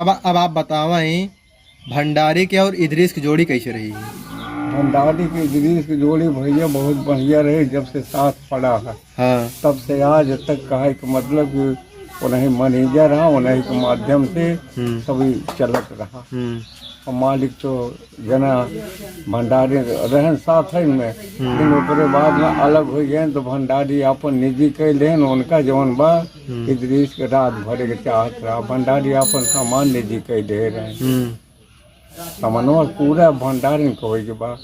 अब आप बतावें भंडारी के और इदरीस की जोड़ी कैसे रही है? भंडारी की इदरीस की जोड़ी भैया बहुत बढ़िया रही। जब से साथ पड़ा है हाँ। तब से आज तक कहे कि मतलब कि उन्हें मैनेजर रहा, उन्हीं के माध्यम से सभी चलत रहा। और मालिक तो जना भंडारी रहन साथ है में, लेकिन ओकरे बाद में अलग हो गए तो भंडारी अपन निजी कह लेन। उनका जौन बा इदरीस के रात भरे के चाहत रहा, भंडारी अपन सामान निजी कह दे रहे। सामानवा पूरा भंडारी को के बा।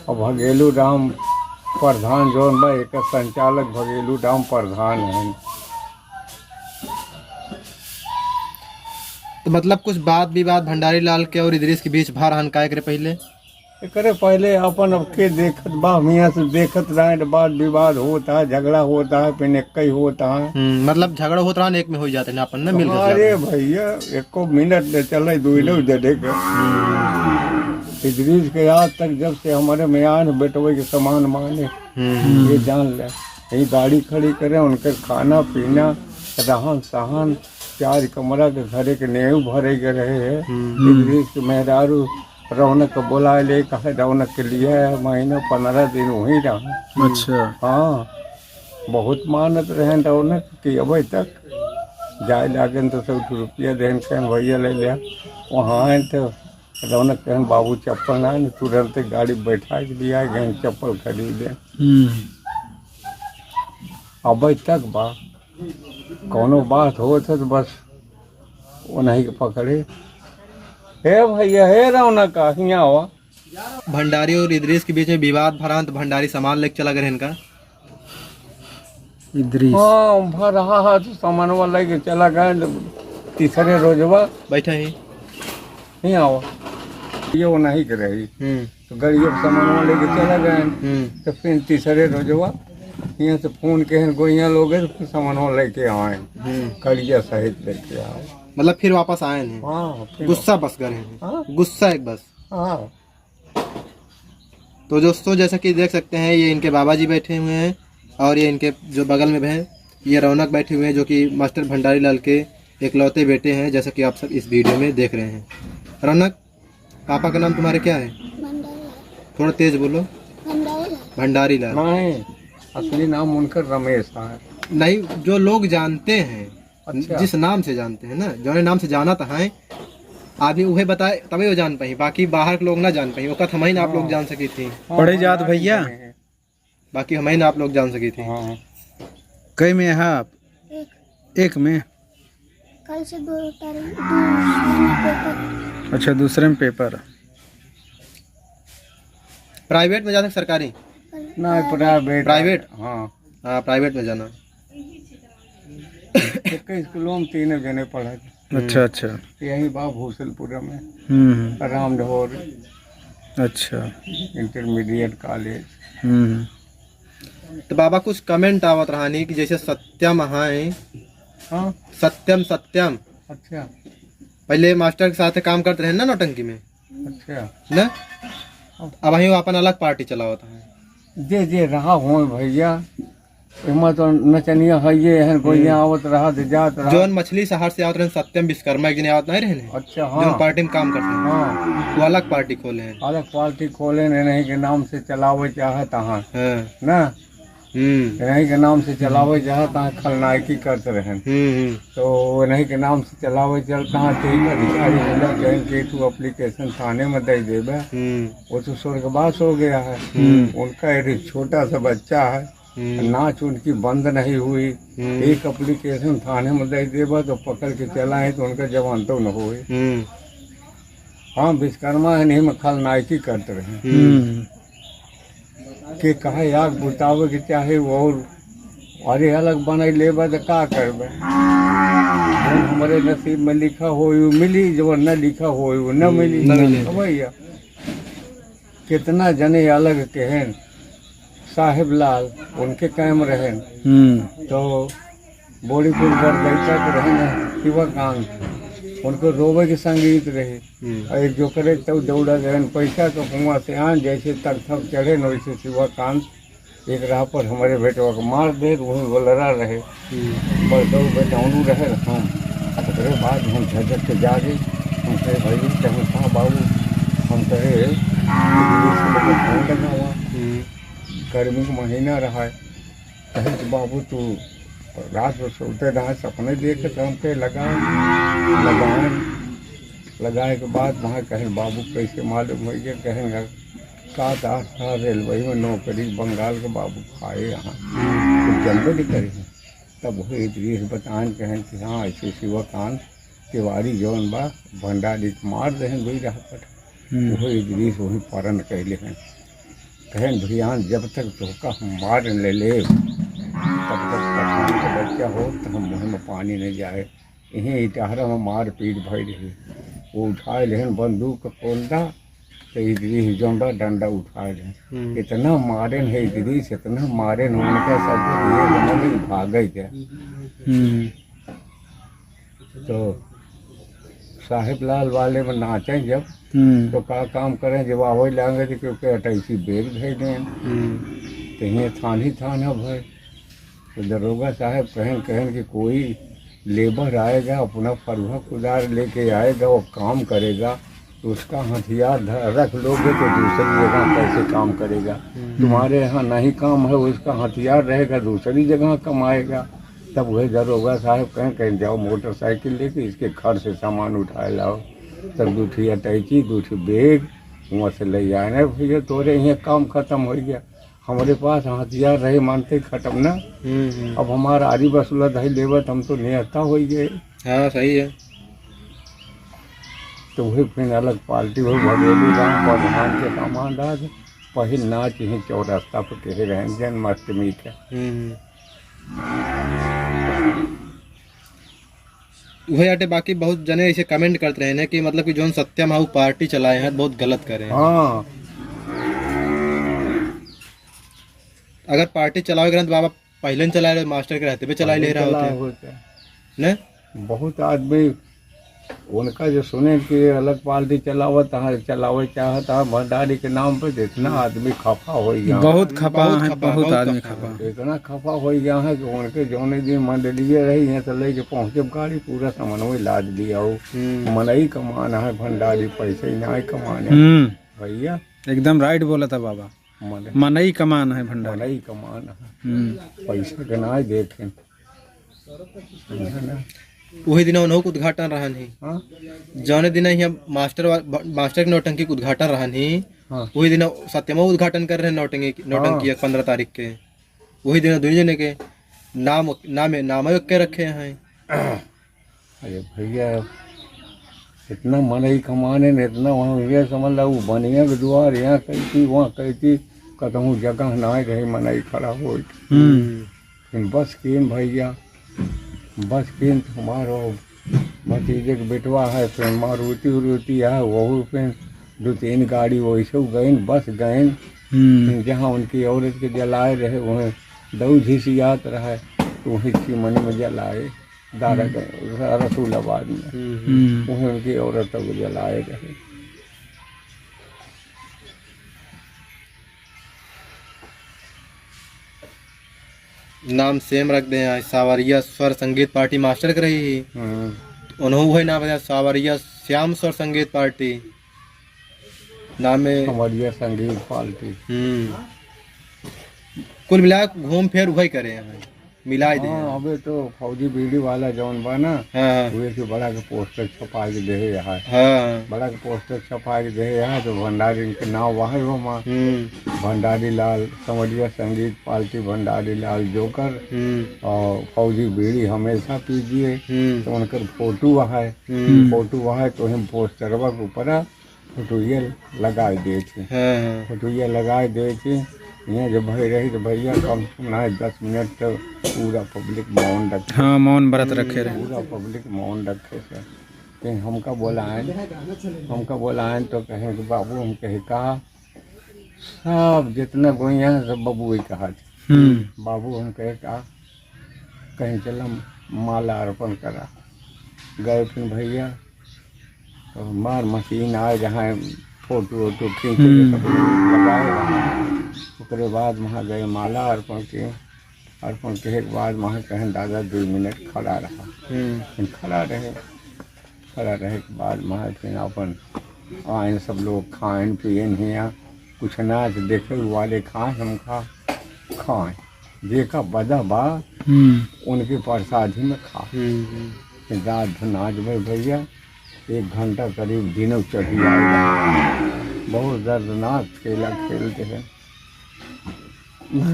और भगेलू राम प्रधान जौन बा एक संचालक भगेलू राम प्रधान है। तो मतलब कुछ बात विवाद भंडारी लाल के और इदरीस के बीच भा रहन काय करे पहले? करे पहले अपन अब के देखत बा, मियाँ से देखत रहे तो बात विवाद होता है, झगड़ा होता है, फिर एक ही होता है। मतलब झगड़ा होता रहा एक में हो जाते ना अपन ना मिल के। अरे भैया एको मिनट ले चले दो दे देगा। इदरीस के आज तक जब से हमारे मियाँ बेटवे के समान माने ये जान ले। यही गाड़ी खड़ी करे, उनके खाना पीना रहन सहन 4 कमरा के घरे के नेव भरे के रहे है। इदरीस के मेहरारू रौनक को बुला ले, कहे रौनक के लिए महीना 15 दिन वहीं रहा। अच्छा। हाँ, बहुत मानत रहे रौनक कि अभी तक जाए लागन तो 100 रुपया देन कहन भैया ले लिया। वहाँ आए तो रौनक कहन बाबू चप्पल ना, तुरंत गाड़ी बैठा के दिया गए चप्पल खरीदे। अभी तक बा कोनो बात हो तो बस उन्हीं के पकड़े। हे भैया हे रौनक हियाँ हुआ। भंडारी और इदरीस के बीच में विवाद भरा तो भंडारी सामान लेके चला गए इनका इदरीस। हाँ भर रहा है तो सामानवा लेके चला गए। तीसरे रोजवा बैठा ही हियाँ हुआ ये वो नहीं कर रही तो गड़िया सामानवा लेके चला गए। तो फिर तीसरे रोजवा यहाँ से फोन के गोइया लोग तो फिर सामानवा लेके आए, गड़िया सहित लेके आए। मतलब फिर वापस आए नहीं? हाँ गुस्सा बस गए हैं। हाँ गुस्सा एक बस। हाँ। तो दोस्तों जैसा कि देख सकते हैं ये इनके बाबा जी बैठे हुए हैं और ये इनके जो बगल में हैं ये रौनक बैठे हुए हैं जो कि मास्टर भंडारी लाल के इकलौते बेटे हैं, जैसा कि आप सब इस वीडियो में देख रहे हैं। रौनक, पापा का नाम तुम्हारे क्या है? थोड़ा तेज बोलो। भंडारी लाल। नहीं, असली नाम उनका रमेश है। नहीं, जो लोग जानते हैं। अच्छा। जिस नाम से जानते हैं ना, जो नाम से जाना था है आदमी उहे बताए तभी वो जान पाई, बाकी बाहर के लोग ना जान पाई। वक्त हमें ना आप लोग जान सकी थी। पढ़े जात भैया, बाकी हमें ना आप लोग जान सकी थी। हाँ। कई में है आप? एक में। कल से 2 तारीख पेपर। अच्छा, दूसरे में पेपर। प्राइवेट में जाना सरकारी? नहीं, प्राइवेट। प्राइवेट? हाँ हाँ, प्राइवेट में जाना। एक स्कूलों में 3 जने पढ़े। अच्छा अच्छा। यही बा भूसलपुरा में राम ढोर अच्छा। Intermediate college. तो बाबा कुछ कमेंट आवत रहानी कि जैसे सत्यम है। हाँ सत्यम सत्यम अच्छा पहले मास्टर के साथ काम करते रहे ना नौटंकी में अच्छा ना, अब वही वो अपन अलग पार्टी चला होता है। जे रहा हो भैया, इमा तो नचनिया है ये है कोई आवत रहा तो जात रहा। जोन मछली शहर से आवत रहे सत्यम विश्वकर्मा एक दिन आवत नहीं रहे। अच्छा हाँ। जोन पार्टी में काम करते हैं हाँ, वो अलग पार्टी खोले हैं। अलग पार्टी खोले नहीं के नाम से चलावे चाहे तहाँ ना, नहीं के नाम से चलावे चाहे तहाँ खलनायकी करते रहे। तो नहीं के नाम से चलावे चल तहाँ ठीक अधिकारी मिला कहीं के तू एप्लीकेशन थाने में दे देवे, वो तो स्वर्गवास हो गया है। उनका एक छोटा सा बच्चा है, नाच उनकी बंद नहीं हुई, एक एप्लीकेशन थाने में दे देवा तो पकड़ के चला है तो उनका जवान तो न हुए। हाँ, विश्वकर्मा है नहीं में खलनायकी करते रहे के कहा यार बुतावे के चाहे वो अरे अलग बना लेबा तो का करबे। हमारे नसीब में लिखा हो मिली, जो न लिखा हो न मिली भैया। कितना जने अलग के हैं, साहिब लाल उनके कायम रहे तो बोरीपुर बरगैचा के रहे शिवकांत, उनको रोवे के संगीत रहे। और जो करे तब दौड़ा गए पैसा तो हुआ से आन जैसे तक थक चढ़े न वैसे शिवकांत एक राह पर हमारे बेटवा को मार दे, वहीं गोलरा रहे बड़ो बेटौनू रहे। हम उसके बाद हम झटक के जागे, हम कहे भाई कहीं था बाबू, हम कहे फोन लगा हुआ, गर्मी का महीना रहा है, कहे कि बाबू तू रात में सोते रहा सपने देखे, तो हम कहे लगाए के बाद वहाँ कहें बाबू कैसे मालूम हो गया, कहेंगे 7-8 साल रेलवे में नौकरी बंगाल के बाबू खाए यहाँ कुछ जानते नहीं करे। तब वही इद्रीस बतान कहें कि हाँ ऐसे शिवकांत तिवारी जौन बा भंडारी मार दें दुई राह पर, वही इद्रीस वही परन कहले हैं, कहें भैया जब तक धोखा हम मार ले तब तक पठान का बच्चा हो तो हम मुँह में पानी नहीं जाए। यहीं इटाहरा में मार पीट भई रही, वो उठाए लेन बंदूक खोलता तो इद्रीस जौनबा डंडा उठाए लें, इतना मारे है इद्रीस, इतना मारे उनका सब भागे गया। तो साहिब लाल वाले में नाचें जब तो का काम करें, जब आवे लाएंगे तो क्योंकि अटैची बेग भेज दें तो ये थाना भय। तो दरोगा साहब कहें कि कोई लेबर आएगा अपना फरुहा कुदार लेके आएगा, वो काम करेगा, तो उसका हथियार रख लोगे तो दूसरी जगह कैसे काम करेगा, तुम्हारे यहाँ नहीं काम है, उसका हथियार रहेगा दूसरी जगह कमाएगा। तब वही दरोगा साहब कहें जाओ मोटरसाइकिल लेके इसके घर से सामान उठाए लाओ, तब दूठी अटैची दूठी बेग वहाँ से ले आए, भैया तोरे यहाँ काम खत्म हो गया, हमारे पास हथियार रहे मानते खत्म ना, अब हमारा आरी बसुला दही लेवत हम तो निहत्ता हो गए। हाँ सही है। तो वही फिर अलग पार्टी वही भगोली गाँव प्रधान के सामान राज पहिल नाच ही चौरास्ता पर कहे रहे जन्माष्टमी के। वही आटे बाकी बहुत जने ऐसे कमेंट करते रहे ना कि मतलब कि जो सत्यम हाउ पार्टी चलाए हैं बहुत गलत करे हैं। हाँ अगर पार्टी चलाओगे तो बाबा पहले चला रहे मास्टर के रहते भी चला ले रहा होते न। बहुत आदमी उनका जो सुने कि अलग पार्टी चलावे चाहता है भंडारी के नाम पे, इतना आदमी खफा हो गया, बहुत खफा है, बहुत आदमी खफा, इतना खफा हो गया है कि उनके जौने दिन मंडलीय रही है तो लेके पहुँचे गाड़ी पूरा समन्वय लाद लिया हो, मनई कमाना है भंडारी, पैसे ही नहीं कमाने भैया। एकदम राइट बोला था बाबा, मनई कमान है भंडारी, मनई कमान है, पैसा के ना देखें। वही दिन उन्होंने उद्घाटन रहा नहीं, जौने दिन यहाँ मास्टर के नौटंकी उद्घाटन रहा नहीं, वही दिन सत्यमा उद्घाटन कर रहे हैं नौटंकी 15 तारीख के, वही दिन दुनिया जने के नाम के रखे हैं। अरे भैया इतना मनई कमाने ने इतना वहाँ ये समझ लो वो बनिया के द्वार यहाँ कहती वहाँ कहती कतहूँ जगह ना रही मनई खड़ा हो, फिर बस किन भैया बस किन तुम्हारो भतीजे के बेटवा है, फिर मारुति है वही, फिर 2-3 गाड़ी वैसे गए बस गए, जहाँ उनकी औरत के जलाए रहे वहीं दऊ झिसियात रहे तो वहीं चिमनी में जलाए दारा रसूलाबाद में, वहीं उनकी औरतों को जलाए रहे। नाम सेम रख दे, सावरिया स्वर संगीत पार्टी मास्टर कर रही, उन्होंने वही नाम बताया सावरिया श्याम स्वर संगीत पार्टी नाम में, सावरिया संगीत पार्टी। कुल मिला घूम फिर वही करे हैं मिलाए दे। अबे तो फौजी बीड़ी वाला जौन बा ना, वे के बड़ा के पोस्टर छपा के दे यहाँ, बड़ा के पोस्टर छपा के दे यहाँ, तो भंडारी के नाम वहाँ हो माँ भंडारी लाल सावरिया संगीत पार्टी भंडारी लाल जोकर, और फौजी बीड़ी हमेशा पीजिए, तो उनकर फोटो वहाँ है, तो हम पोस्टरवा के ऊपर फोटोइया लगाए दे थे, फोटोइया लगाए दे थे यहाँ जब भई रही तो भैया कम ना 10 मिनट तो पूरा पब्लिक मौन रखे, हाँ मौन व्रत रखे रहे, पूरा पब्लिक मौन रखे सर। कहीं हमका बोलाएं तो कहें कि बाबू हम कहे कहा सब जितना गोइया सब बाबू ही कहा थे, बाबू हम कहे कहा कहीं चला माला अर्पण करा गए, फिर भैया तो मार मशीन आए जहाँ फोटो खींच लगाए, उसके बाद वहाँ गए माला अर्पण के बाद वहाँ कहें दादा 2 मिनट खड़ा रहा, खड़ा रहे खड़ा रहे के बाद वहाँ फिर अपन आए सब लोग खाएं पियन हिया कुछ नाच देखे वाले खाएं हम खाएं देखा बदा बा उनके प्रसादी में खा रात नाच में भैया 1 घंटा करीब दिनों चढ़ी आए बहुत दर्दनाक खेला खेलते हैं।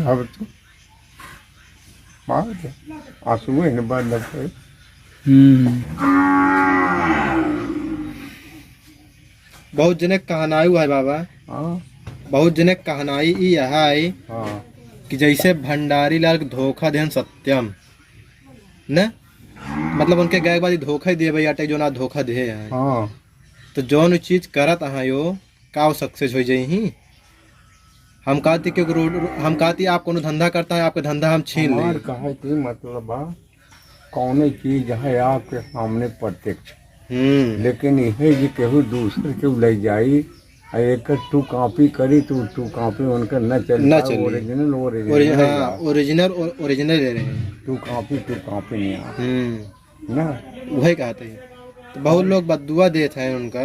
अब तो बात आंसू ही बड़ लगते। बहुत जने कहनाई है बाबा। हाँ बहुत जने कहनाई ई यहा है हाँ कि जैसे भंडारी लाल के धोखा देन सत्यम न, मतलब उनके गए के बाद धोखा ही दिए भैया जो ना धोखा दे है। हाँ तो जौन चीज करत अहा यो का सक्सेस हो जाही। हम कहती कि हम कहती आप कोनो धंधा करता है आपका धंधा हम छीन हमार ले। कहे कि मतलब बा कौन चीज है आपके सामने प्रत्यक्ष लेकिन यह जी केहू दूसरे केहू ले जाई एक टू कॉपी करी तो टू कॉपी उनका न चले ओरिजिनल ओरिजिनल ले रहे हैं। टू कॉपी नहीं आ ना वही कहते हैं। तो बहुत लोग बदुआ देते हैं उनका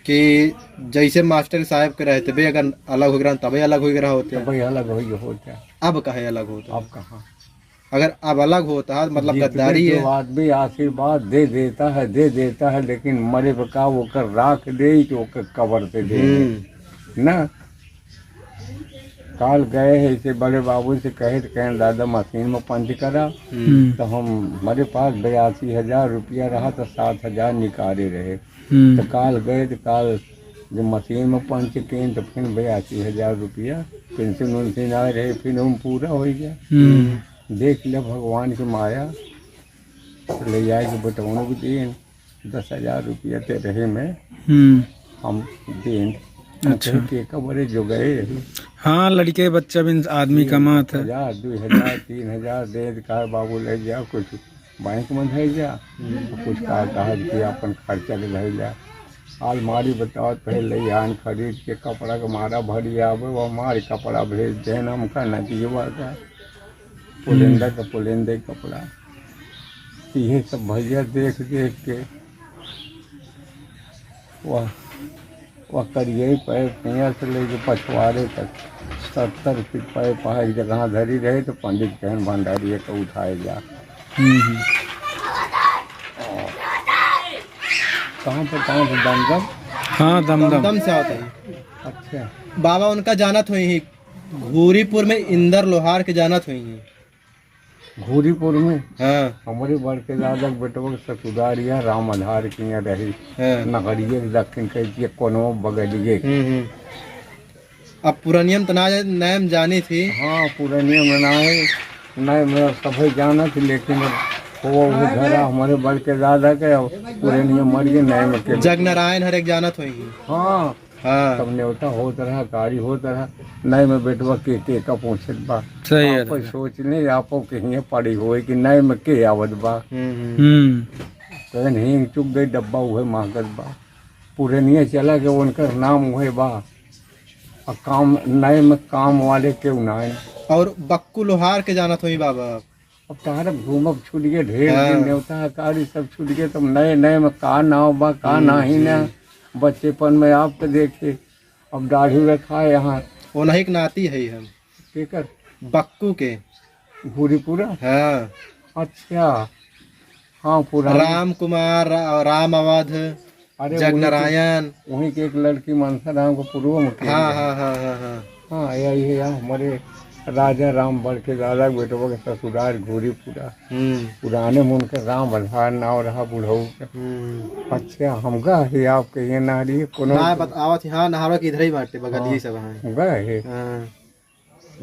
कि जैसे मास्टर साहब के रहते भाई अगर अलग हो गया तभी अलग हो गया होते भाई अलग होता अब कहे अलग होता अब कहाँ अगर अब अलग होता है मतलब गद्दारी है। आदमी आशीर्वाद दे देता है लेकिन मरे बका वो कर राख दे तो कबर पे दे ना। काल गए है इसे बड़े बाबू से कहे दादा मशीन में पंच करा तो हम हमारे पास 82,000 रुपया रहा तो 7,000 निकाले रहे। तो काल गए तो काल जब मशीन में पंच किए तो फिर 82,000 रुपया पेंशन उनशन आए रहे फिर हम पूरा हो गया। देख लिया भगवान की माया ले जाएगी बटवानों भी दिए 10,000 रुपया ते रहे में हम दें। अच्छा के कबरे जो गए हाँ लड़के बच्चा भी आदमी कमात है 1,000 2,000 3,000 दे कहा बाबू ले जा कुछ बैंक में धै जा कुछ कहा कि अपन खर्चा ले धै जा। अलमारी बताओ पहले आन खरीद के कपड़ा का मारा भरी आवे वो हमारे कपड़ा भेज देना हम कहना चाहिए का पुलेंदा कपड़ा ये सब भैया देख के वह करिए पैर पिया से लेके पछवाड़े तक 70 फीट पैर पहाड़ जगह धरी रहे तो पंडित कहन भंडारी को उठाए जा। कहाँ पे दमदम। हाँ दमदम से आता है। अच्छा बाबा उनका जानत हुई ही घूरीपुर में इंदर लोहार के जानत हुई है। घूरीपुर में हाँ हमारे बड़के दादा बेटवा ससुरारिया राम आधार की यहाँ रही नगरिए दक्षिण के कोनो बगलिए। अब पुरानियम तो नाम जानी थी। हाँ पुरानियम नहीं मेरा सभी जाना थी लेकिन वो घर हमारे बड़के दादा के पुरानियम मर गए नए में के जग नारायण हर एक जानत हुई। हाँ हाँ सब न्योता होता रहा गाड़ी होता रहा नए में बेटवा के का पहुँचत बा सही है आप सोचने आपो कहीं पड़ी हो कि नए में के आवत बा तो नहीं चुप गई डब्बा हुए मांगत बा पूरे नहीं चला गया उनका नाम हुए बा और काम नए में काम वाले क्यों ना है। और बक्कू लोहार के जानत हुई बाबा। अब तार घूमब छूट गए ढेर दिन न्योता कारी सब छूट गए तुम नए में का नाव बा का नाही ना बच्चेपन में आपको देखे अब दाढ़ी रखा है यहाँ वो नहीं नाती है हम केकर बक्कू के भूरीपुरा। हाँ अच्छा हाँ पूरा राम कुमार राम अवध जग नारायण वहीं के एक लड़की मनसा राम को पूर्व में हाँ हाँ हाँ हाँ हाँ हाँ यही है हमारे राजा राम बड़के दादा बेटों के ससुराल घूरीपुरा पुराने में उनके राम आधार नाव रहा बुढ़ऊ के। अच्छा हम गए आपके ये नारी कोनो बतावत हाँ नहावा के इधर ही बाटे बगल ही सब गए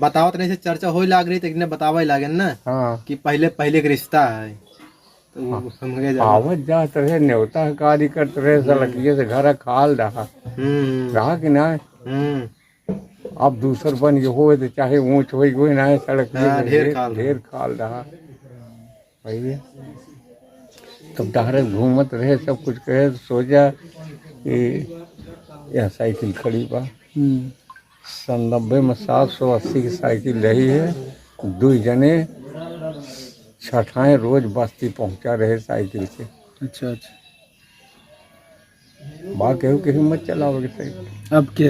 बतावत नहीं से चर्चा हो लाग रही तो बतावा ही लागे ना कि पहले के रिश्ता है तो आवत जात रहे न्योता कार्य करते रहे सड़किए से घर खाल रहा कि ना अब दूसर बन के हो तो चाहे ऊँच हो गई ना सड़क ढेर खाल रहा भैया तब डायरेक्ट घूमत रहे सब कुछ कहे तो सोचा कि यह साइकिल खड़ी बा 90 में 780 की साइकिल रही है 2 जने छठाएं रोज बस्ती पहुंचा रहे साइकिल से। अच्छा अच्छा बाकी के हिम्मत चलावे सही अब के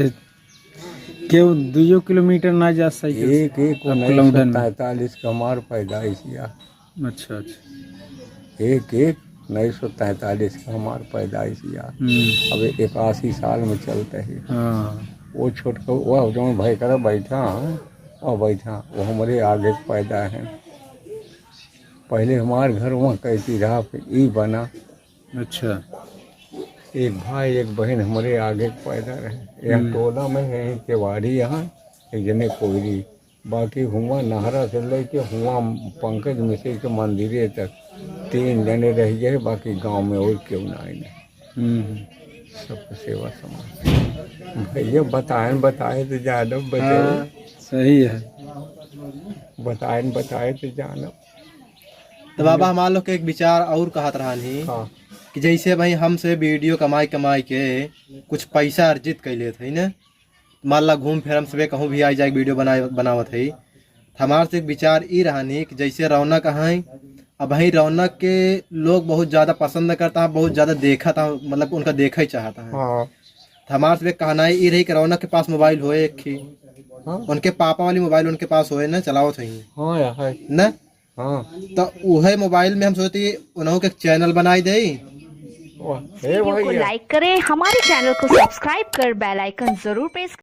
2 किलोमीटर ना जा साइकिल से? एक अब लॉकडाउन में। 1943 का हमार पैदाइश या अच्छा अच्छा। एक 1943 का हमार पैदाइश या अब 81 साल में चलते ही हाँ वो छोटका वो जो भाई कर बैठा वो हमारे आगे पैदा है। पहले हमारे घर वहाँ कैसी रहा फिर ई बना। अच्छा। एक भाई एक बहन हमारे आगे पैदा रहे। यहाँ टोला में है केवाड़ी यहाँ एक जने कोयरी बाकी हुआ नहरा से लेके हुआ पंकज मिश्र के मंदिरे तक 3 जने रह गए बाकी गांव में और क्यों ना आए सबको सेवा समाज भैया बताए तो जानो हाँ, सही है। बताए तो जानो। तो बाबा हमारे लोग के एक विचार और कहत रहा नहीं हाँ कि जैसे भाई हमसे वीडियो कमाई के कुछ पैसा अर्जित कैले थे ना, मान ला घूम फिर हम सबे कहूँ भी आ जाए वीडियो बनावत है। हमारे से एक विचार ये रहा नहीं कि जैसे रौनक है अब भाई रौनक के लोग बहुत ज़्यादा पसंद करता है, बहुत ज़्यादा देखा था, मतलब उनका देखा ही चाहता है। हाँ हमारे से कहना ये रही कि रौनक के पास मोबाइल होए एक ही, हाँ उनके पापा वाली मोबाइल उनके पास होए ना, चलाओ थे हाँ यार न, हाँ तो वह मोबाइल में हम सोचते उन्होंने के चैनल बनाई दे। वीडियो को लाइक करें, हमारे चैनल को सब्सक्राइब कर बेल आइकन जरूर प्रेस